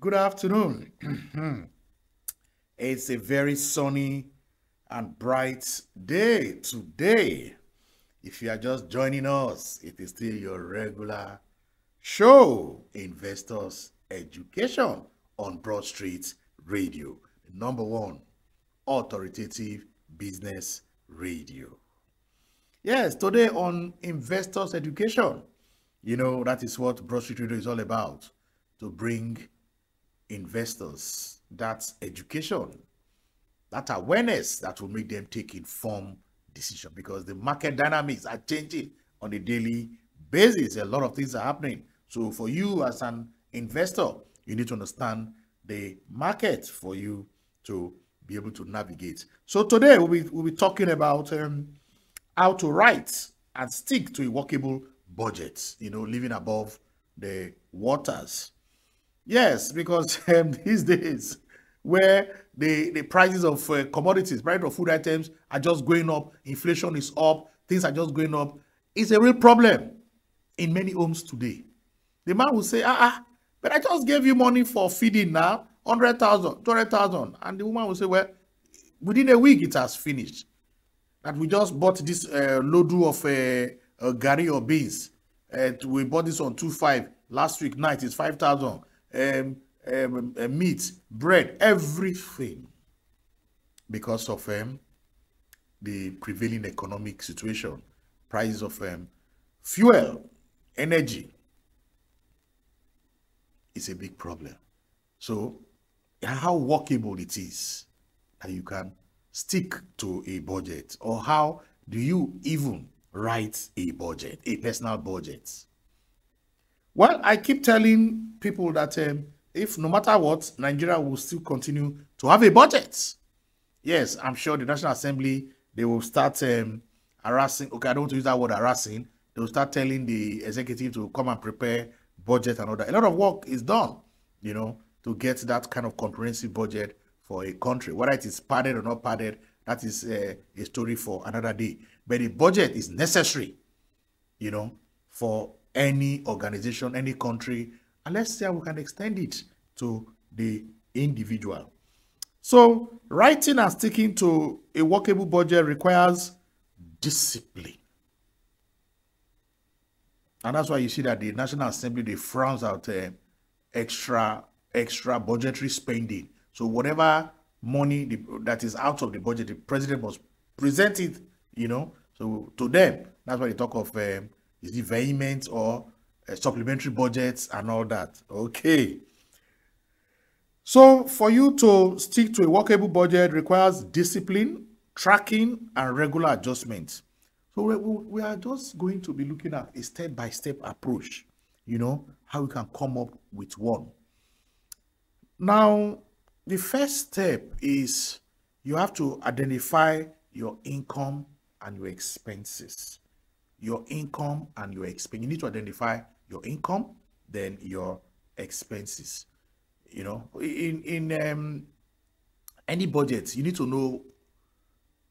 Good afternoon. It's a very sunny and bright day today. If you are just joining us, it is still your regular show, Investors Education on Broad Street Radio, the number one authoritative business radio. Yes, today on Investors Education, that is what Broad Street Radio is all about, to bring investors that education, that awareness that will make them take informed decision, because the market dynamics are changing on a daily basis. A lot of things are happening. So for you as an investor, you need to understand the market for you to be able to navigate. So today we'll be talking about how to write and stick to a workable budget, living above the waters. Yes, because these days, where the prices of commodities, price of food items are just going up, inflation is up, things are just going up, it's a real problem in many homes today. The man will say, but I just gave you money for feeding now, 100,000, 200,000. And the woman will say, well, within a week it has finished. That we just bought this load of gari or beans. We bought this on 2.5. Last week night is 5,000. Meat, bread, everything, because of the prevailing economic situation, prices of fuel, energy, is a big problem. So how workable it is that you can stick to a budget, or how do you even write a budget, a personal budget? Well, I keep telling people that if no matter what, Nigeria will still continue to have a budget. Yes, I'm sure the National Assembly, they will start harassing. Okay, I don't want to use that word harassing. They will start telling the executive to come and prepare budget and all that. A lot of work is done, to get that kind of comprehensive budget for a country. Whether it is padded or not padded, that is a story for another day. But the budget is necessary, for any organization, any country, and let's say we can extend it to the individual. So writing and sticking to a workable budget requires discipline. And that's why you see that the National Assembly, they frowns out extra budgetary spending. So whatever money that is out of the budget, the president must present it, So to them, that's why they talk of is it vehement or supplementary budgets and all that. Okay. So for you to stick to a workable budget requires discipline, tracking, and regular adjustments. So we are just going to be looking at a step-by-step approach, how we can come up with one. Now, the first step is you have to identify your income and your expenses. Your income and your expense. You need to identify your income, then your expenses. In any budget, you need to know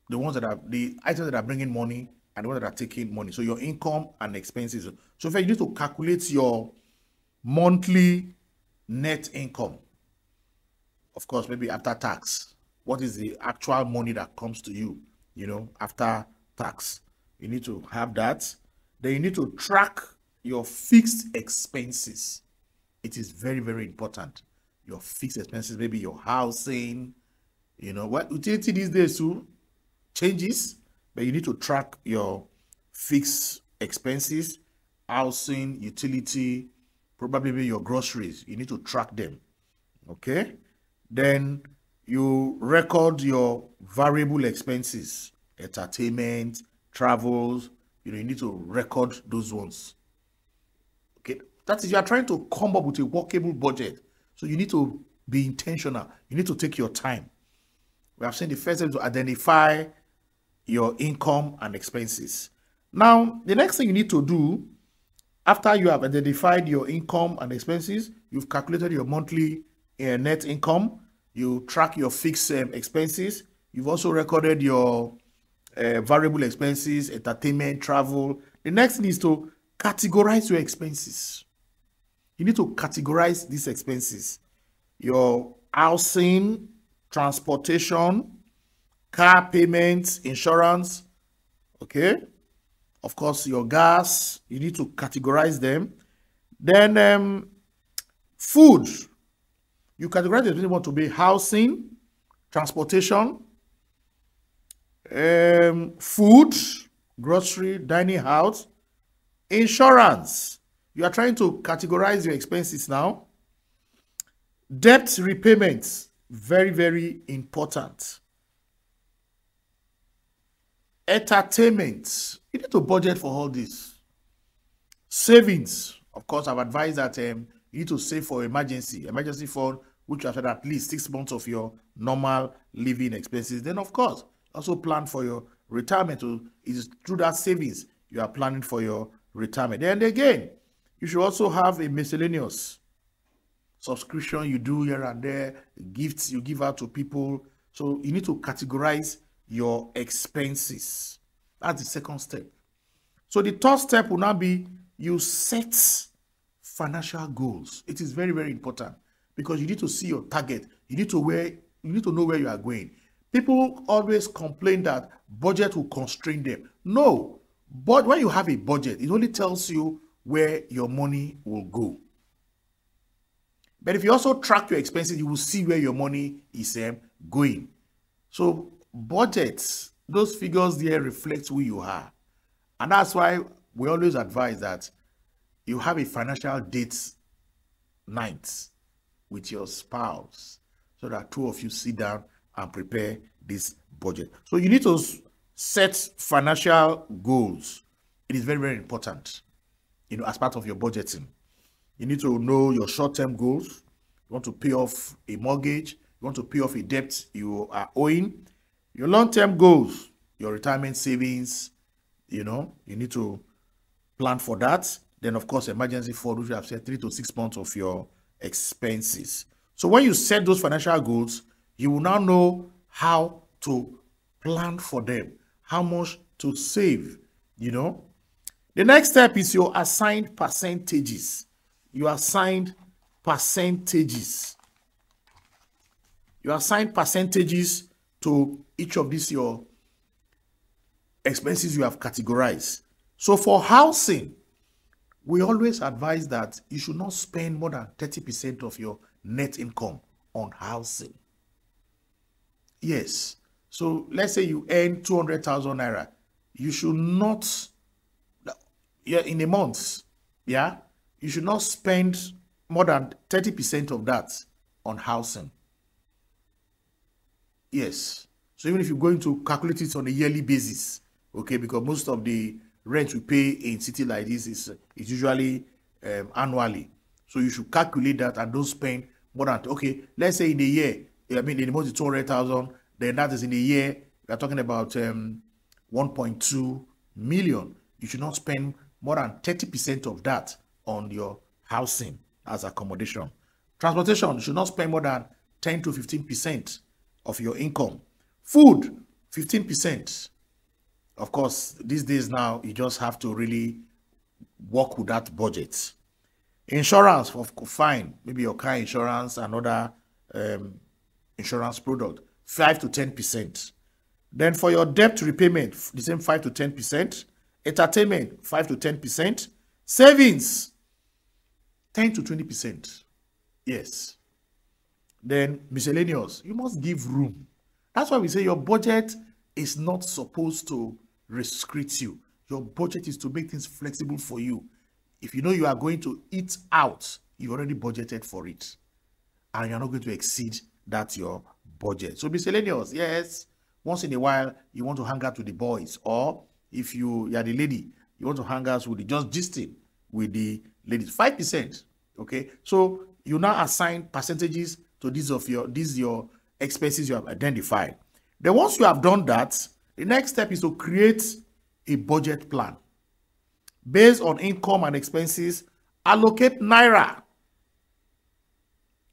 the items that are bringing money and the ones that are taking money. So your income and expenses. So first, you need to calculate your monthly net income. Of course, maybe after tax. What is the actual money that comes to you, after tax? You need to have that. Then you need to track your fixed expenses. It is very, very important. Your fixed expenses, maybe your housing, what utility these days too changes, but you need to track your fixed expenses, housing, utility, probably your groceries. You need to track them. Okay. Then you record your variable expenses, entertainment, travels. You need to record those ones. Okay, that is, you are trying to come up with a workable budget. So you need to be intentional. You need to take your time. We have seen the first step to identify your income and expenses. Now, the next thing you need to do after you have identified your income and expenses, you've calculated your monthly net income, you track your fixed expenses, you've also recorded your variable expenses, entertainment, travel. The next thing is to categorize your expenses. You need to categorize these expenses. your housing, transportation, car payments, insurance, okay? Of course, your gas, you need to categorize them. Then food, you categorize them. You want to be housing, transportation, food, grocery, dining out, insurance. You are trying to categorize your expenses now. Debt repayments, very, very important. Entertainment, you need to budget for all this. Savings, of course, I've advised that you need to save for emergency fund, which you have at least 6 months of your normal living expenses. Then, of course, also plan for your retirement. It is through that savings you are planning for your retirement. And again, you should also have a miscellaneous subscription you do here and there, gifts you give out to people. So you need to categorize your expenses. That's the second step. So the third step will now be you set financial goals. It is very, very important because you need to see your target. You need to know where you are going. People always complain that budget will constrain them. No, but when you have a budget, it only tells you where your money will go. But if you also track your expenses, you will see where your money is going. So budgets, those figures there reflect who you are. And that's why we always advise that you have a financial date night with your spouse so that two of you sit down and prepare this budget. So you need to set financial goals. It is very, very important, as part of your budgeting. You need to know your short-term goals. You want to pay off a mortgage. You want to pay off a debt you are owing. Your long-term goals, your retirement savings, you need to plan for that. Then, of course, emergency fund, which you have said 3 to 6 months of your expenses. So when you set those financial goals, you will now know how to plan for them, how much to save, The next step is your assigned percentages. You assign percentages. You assign percentages to each of these your expenses you have categorized. So for housing, we always advise that you should not spend more than 30% of your net income on housing. Yes. So let's say you earn 200,000 naira. You should not, in a month, you should not spend more than 30% of that on housing. Yes. So even if you're going to calculate it on a yearly basis, okay, because most of the rent we pay in city like this is usually annually. So you should calculate that and don't spend more than, okay, let's say in a year, in the month 200,000, then that is in a year, we're talking about 1.2 million. You should not spend more than 30% of that on your housing as accommodation. Transportation, you should not spend more than 10 to 15% of your income. Food, 15%. Of course, these days now, you just have to really work with that budget. Insurance, fine. Maybe your car insurance and other insurance product, 5 to 10%. Then for your debt repayment, the same 5 to 10%. Entertainment, 5 to 10%. Savings, 10 to 20%. Yes. Then miscellaneous, you must give room. That's why we say your budget is not supposed to restrict you. Your budget is to make things flexible for you. If you know you are going to eat out, you already budgeted for it. And you're not going to exceed that your budget. So miscellaneous, yes. Once in a while, you want to hang out with the boys. Or if you are the lady, you want to hang out with just gisting with the ladies. 5%. Okay. So you now assign percentages to these your expenses you have identified. Then once you have done that, the next step is to create a budget plan. Based on income and expenses, allocate Naira.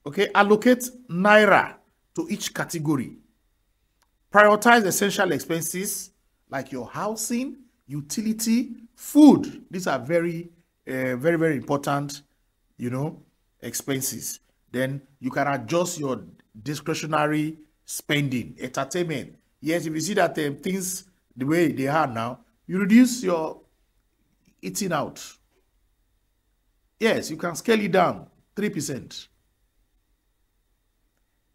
Okay, allocate Naira to each category. Prioritize essential expenses like your housing, utility, food. These are very, very important, expenses. Then you can adjust your discretionary spending, entertainment. Yes, if you see that things the way they are now, you reduce your eating out. Yes, you can scale it down 3%.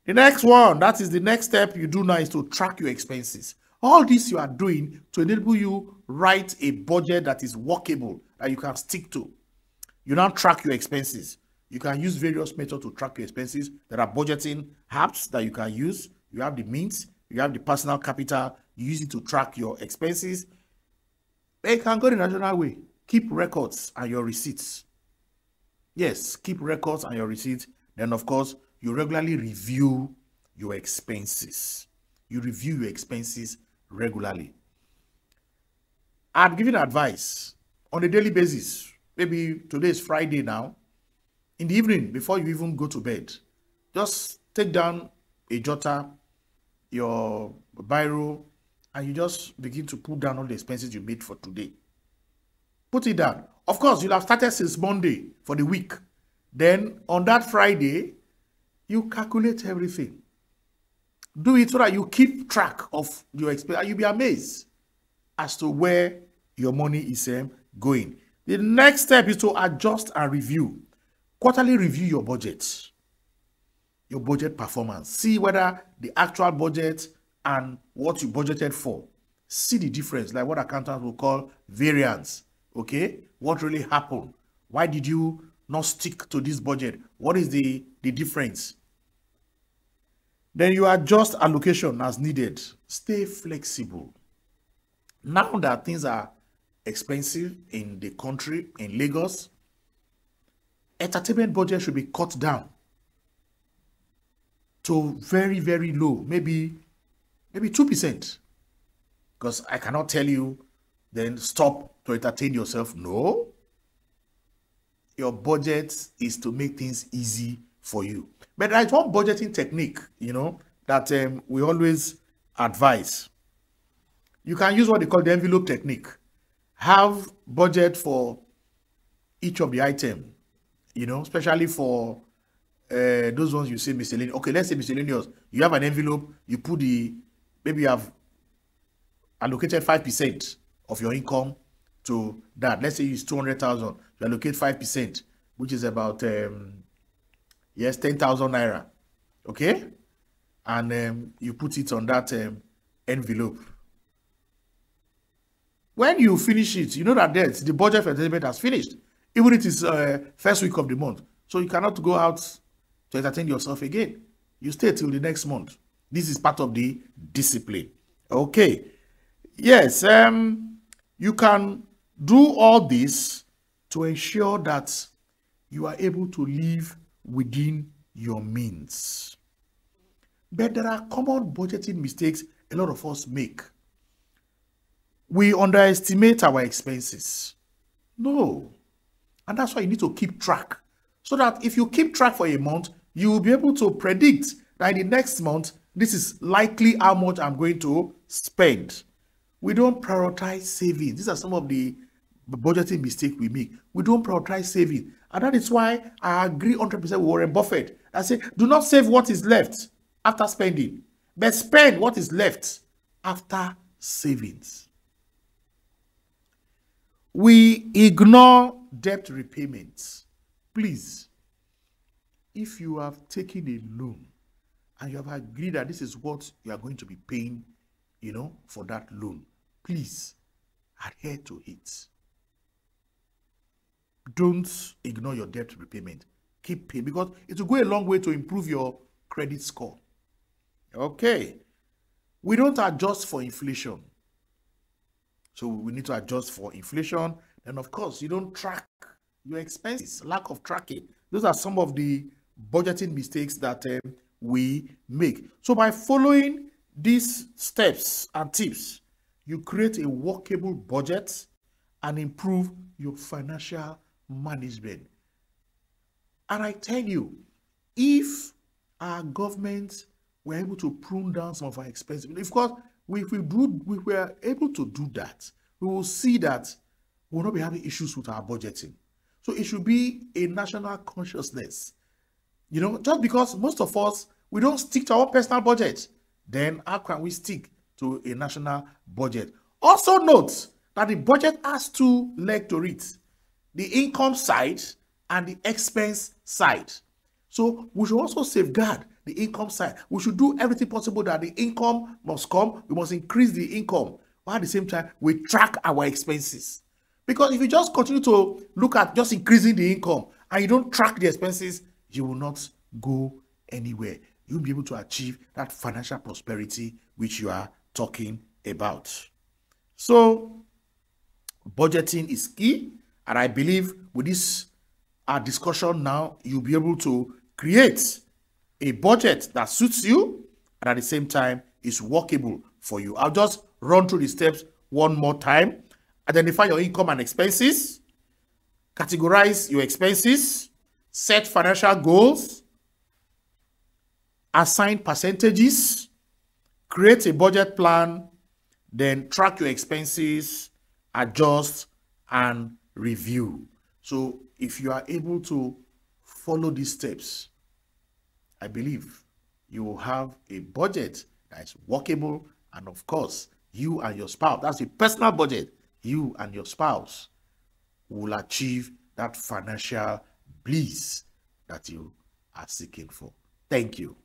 The next one, that is the next step you do now, is to track your expenses. All this you are doing to enable you write a budget that is workable, that you can stick to. You now track your expenses. You can use various methods to track your expenses. There are budgeting apps that you can use. You have the means, you have the personal capital, you use it to track your expenses. But you can go the national way. Keep records and your receipts. Yes, keep records and your receipts. Then, of course, you regularly review your expenses. You review your expenses regularly. I'm giving advice on a daily basis. Maybe today is Friday now. In the evening, before you even go to bed, just take down a jotter, your biro, and you just begin to put down all the expenses you made for today. Put it down. Of course, you'll have started since Monday for the week. Then on that Friday, you calculate everything. Do it so that you keep track of your expenses. You'll be amazed as to where your money is going. The next step is to adjust and review. Quarterly review your budget performance. See whether the actual budget and what you budgeted for. See the difference, like what accountants will call variance. Okay, what really happened? Why did you not stick to this budget? What is the difference? Then you adjust allocation as needed. Stay flexible. Now that things are expensive in the country, in Lagos, entertainment budget should be cut down to very, very low, maybe 2%. Because I cannot tell you then stop to entertain yourself. No. Your budget is to make things easy for you. But there's one budgeting technique, that we always advise. You can use what they call the envelope technique. Have budget for each of the item, especially for those ones you say miscellaneous. Okay, let's say miscellaneous. You have an envelope, you put maybe you have allocated 5% of your income to that. Let's say it's 200,000. You allocate 5%, which is about 10,000 naira. Okay, and you put it on that envelope. When you finish it, you know that the budget for entertainment has finished, even if it is first week of the month. So you cannot go out to entertain yourself again. You stay till the next month. This is part of the discipline. Okay. Yes, you can do all this to ensure that you are able to live within your means. But there are common budgeting mistakes a lot of us make. We underestimate our expenses. No. And that's why you need to keep track. So that if you keep track for a month, you will be able to predict that in the next month, this is likely how much I'm going to spend. We don't prioritize saving. These are some of the budgeting mistakes we make. We don't prioritize saving. And that is why I agree 100% with Warren Buffett. I say, do not save what is left after spending, but spend what is left after savings. We ignore debt repayments. Please, if you have taken a loan and you have agreed that this is what you are going to be paying, for that loan, please adhere to it. Don't ignore your debt repayment. Keep paying, because it will go a long way to improve your credit score. Okay. We don't adjust for inflation. So we need to adjust for inflation. And of course, you don't track your expenses. Lack of tracking. Those are some of the budgeting mistakes that we make. So by following these steps and tips, you create a workable budget and improve your financial management. And I tell you, if our government were able to prune down some of our expenses, of course, if we were able to do that, we will see that we will not be having issues with our budgeting. So it should be a national consciousness You know, just because most of us, we don't stick to our personal budget, then how can we stick to a national budget? Also note that the budget has two legs to it, the income side and the expense side. So we should also safeguard the income side. We should do everything possible that the income must come. We must increase the income, while at the same time we track our expenses. Because if you just continue to look at just increasing the income and you don't track the expenses, you will not go anywhere. You'll be able to achieve that financial prosperity which you are talking about. So budgeting is key, and I believe with this discussion now, you'll be able to create a budget that suits you and at the same time is workable for you. I'll just run through the steps one more time. Identify your income and expenses, categorize your expenses, set financial goals, assign percentages, create a budget plan, then track your expenses, adjust, and review. So if you are able to follow these steps, I believe you will have a budget that is workable, and of course, you and your spouse, that's a personal budget, you and your spouse will achieve that financial bliss that you are seeking for. Thank you.